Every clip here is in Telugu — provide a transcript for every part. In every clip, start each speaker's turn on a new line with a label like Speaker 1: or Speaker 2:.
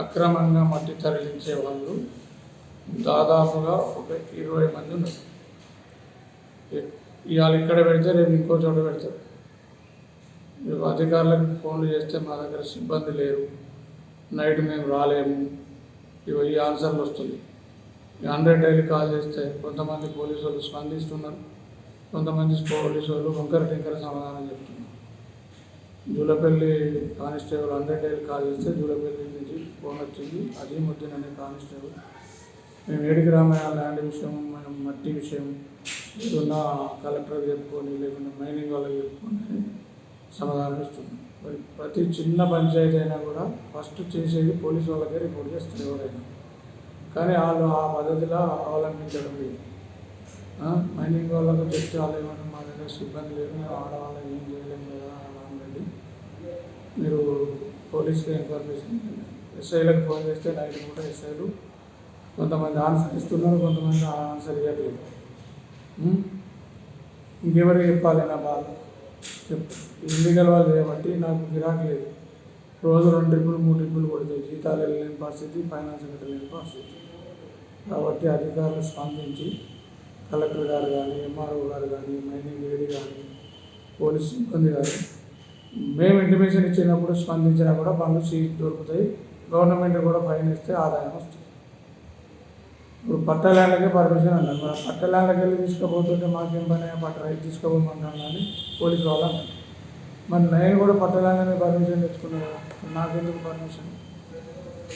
Speaker 1: అక్రమంగా మట్టి తరలించే వాళ్ళు దాదాపుగా ఒక 20 మంది ఉన్నారు. ఇవాళ ఇక్కడ పెడితే రేపు ఇంకో చోట పెడతారు. అధికారులకు ఫోన్లు చేస్తే మా దగ్గర సిబ్బంది లేరు, నైట్ మేము రాలేము, ఈ ఆన్సర్లు వస్తుంది. 100 డైలీ కాల్ చేస్తే కొంతమంది పోలీసు వాళ్ళు స్పందిస్తున్నారు, కొంతమంది పోలీసు వాళ్ళు వంకర టింకర సమాధానం చెప్తున్నారు. జూలపల్లి కానిస్టేబుల్ 100 డైలీ కాల్ చేస్తే జూలపల్లి నుంచి ఫోన్ వచ్చింది. అజీముద్దీన్ అనే కానిస్టేబుల్ మేము 7 గ్రామాల ల్యాండ్ విషయం, మట్టి విషయం ఏదన్నా కలెక్టర్కి చెప్పుకొని లేకుండా మైనింగ్ వాళ్ళకి చెప్పుకొని సమాధానం ఇస్తున్నాం. మరి ప్రతి చిన్న పంచాయతీ అయినా కూడా ఫస్ట్ చేసేది పోలీసు వాళ్ళకే రిపోర్ట్ చేస్తారు ఎవరైనా. కానీ వాళ్ళు ఆ పద్ధతిలో అవలంబించడం లేదు. మైనింగ్ వాళ్ళకు చెప్తే వాళ్ళు ఏమన్నా మా దగ్గర సిబ్బంది లేదు, మేము ఆడవాళ్ళకి ఏం చేయలేము కదా అలాంటి మీరు పోలీస్కి ఇన్ఫర్మేషన్ ఎస్ఐలకు ఫోన్ చేస్తే నైట్ కూడా ఎస్ఐలు కొంతమంది ఆన్సర్ ఇస్తున్నారు, కొంతమంది ఆన్సర్ ఇవ్వట్లేదు. ఇంకెవరికి చెప్పాలి నా బాధ? చెప్పు. ఇల్లీగల్ వాళ్ళు చేయబట్టి నాకు గిరాకీ లేదు. రోజు 2 ట్రిప్పులు 3 ట్రిప్పులు కొడతాయి, జీతాలు వెళ్ళలేని పరిస్థితి, ఫైనాన్స్ కట్టలేని పరిస్థితి. కాబట్టి అధికారులు స్పందించి కలెక్టర్ గారు కానీ, ఎంఆర్ఓ గారు కానీ, మైనింగ్ ఏడీ కానీ, పోలీస్ సిబ్బంది కానీ మేము ఇంటిమేషన్ ఇచ్చినప్పుడు స్పందించినా కూడా పనులు సీజ్ దొరుకుతాయి. గవర్నమెంట్ కూడా ఫైన్ ఇస్తే ఆదాయం వస్తుంది. ఇప్పుడు పట్ట ల్యాండ్లకే పర్మిషన్ అన్నారు. మరి పట్ట ల్యాండ్లకి వెళ్ళి తీసుకుపోతుంటే మాకేం పని, పట్ట రైతు తీసుకోపోమంటాను అని పోలీసు వాళ్ళు అంటారు. మరి నేను కూడా పట్ట ల్యాండ్లనే పర్మిషన్ తెచ్చుకున్నాను కదా, నాకెందుకు పర్మిషన్?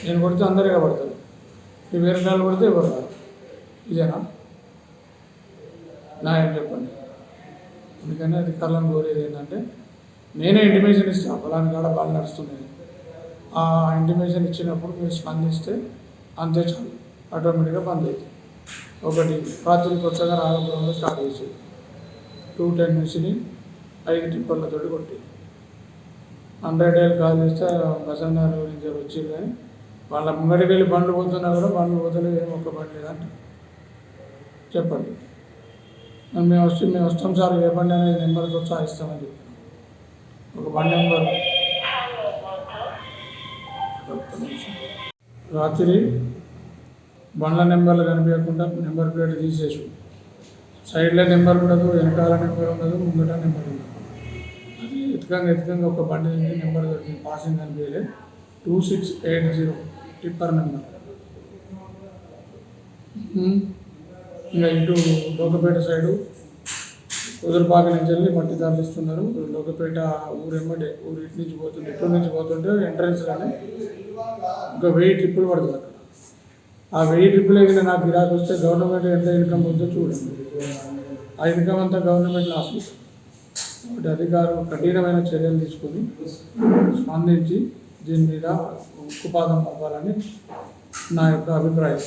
Speaker 1: నేను కొడితే అందరిగా పడతారు, ఈ వేరే వాళ్ళు కొడితే ఎవరు రాదు. ఇదేనా న్యాయం? చెప్పండి. అందుకని అధికారులను కోరేది ఏంటంటే, నేనే ఇంటిమేషన్ ఇస్తాను ఫలాని కాడ బాగా నడుస్తున్నాయి, ఆ ఇంటిమేషన్ ఇచ్చినప్పుడు మీరు స్పందిస్తే అంతే చాలు, ఆటోమేటిక్గా బంద్ అవుతుంది. ఒకటి రాత్రి కొత్తగా రాఘపురంలో స్టార్ట్ చేసేది 210 నుంచి 5 టిప్పర్లతో కొట్టి 100 డైలీ కాల్ చేస్తే బసన్నారు నుంచి వచ్చేది. కానీ వాళ్ళ ముంగడికి వెళ్ళి బండ్లు పోతున్నా కూడా బండ్లు పోతలేదు, ఏం ఒక్క బండి లేదంటే చెప్పండి. మేము వస్తాం సార్, ఏ బండి అనేది నెంబర్తో సాగిస్తామని చెప్పి ఒక బండి నెంబర్ రాత్రి బండ్ల నెంబర్లు కనిపించకుండా నెంబర్ ప్లేట్ తీసేసి సైడ్లో నెంబర్ ఉండదు, వెనకాల నెంబర్ ఉండదు, ముంగట నెంబర్ ఉండదు. అది ఎత్తుకంగా ఒక బండి నుంచి నెంబర్ దొరికింది, పాసింగ్ కనిపించలేదు. 2680 టిప్పర్ నెంబర్. ఇంకా ఇటు లోకపేట సైడు కుదురుపాక నుంచి వెళ్ళి మట్టి తరలిస్తున్నారు. లోకపేట ఊరెమ్మటే ఊరు ఇటు నుంచి పోతుంటే, ఇటు నుంచి పోతుంటే ఎంట్రన్స్లోనే ఒక 1000 ట్రిప్పులు పడుతుంది. అక్కడ ఆ 1000 ట్రిప్పులు ఎగిన నాకు గిరాకీ వస్తే గవర్నమెంట్ ఎంత ఇన్కమ్ ఉందో చూడండి. ఆ ఇన్కమ్ అంతా గవర్నమెంట్ లాస్. కాబట్టి అధికారులు కఠినమైన చర్యలు తీసుకొని స్పందించి దీని మీద ఉక్కుపాదం అవ్వాలని నా యొక్క అభిప్రాయం.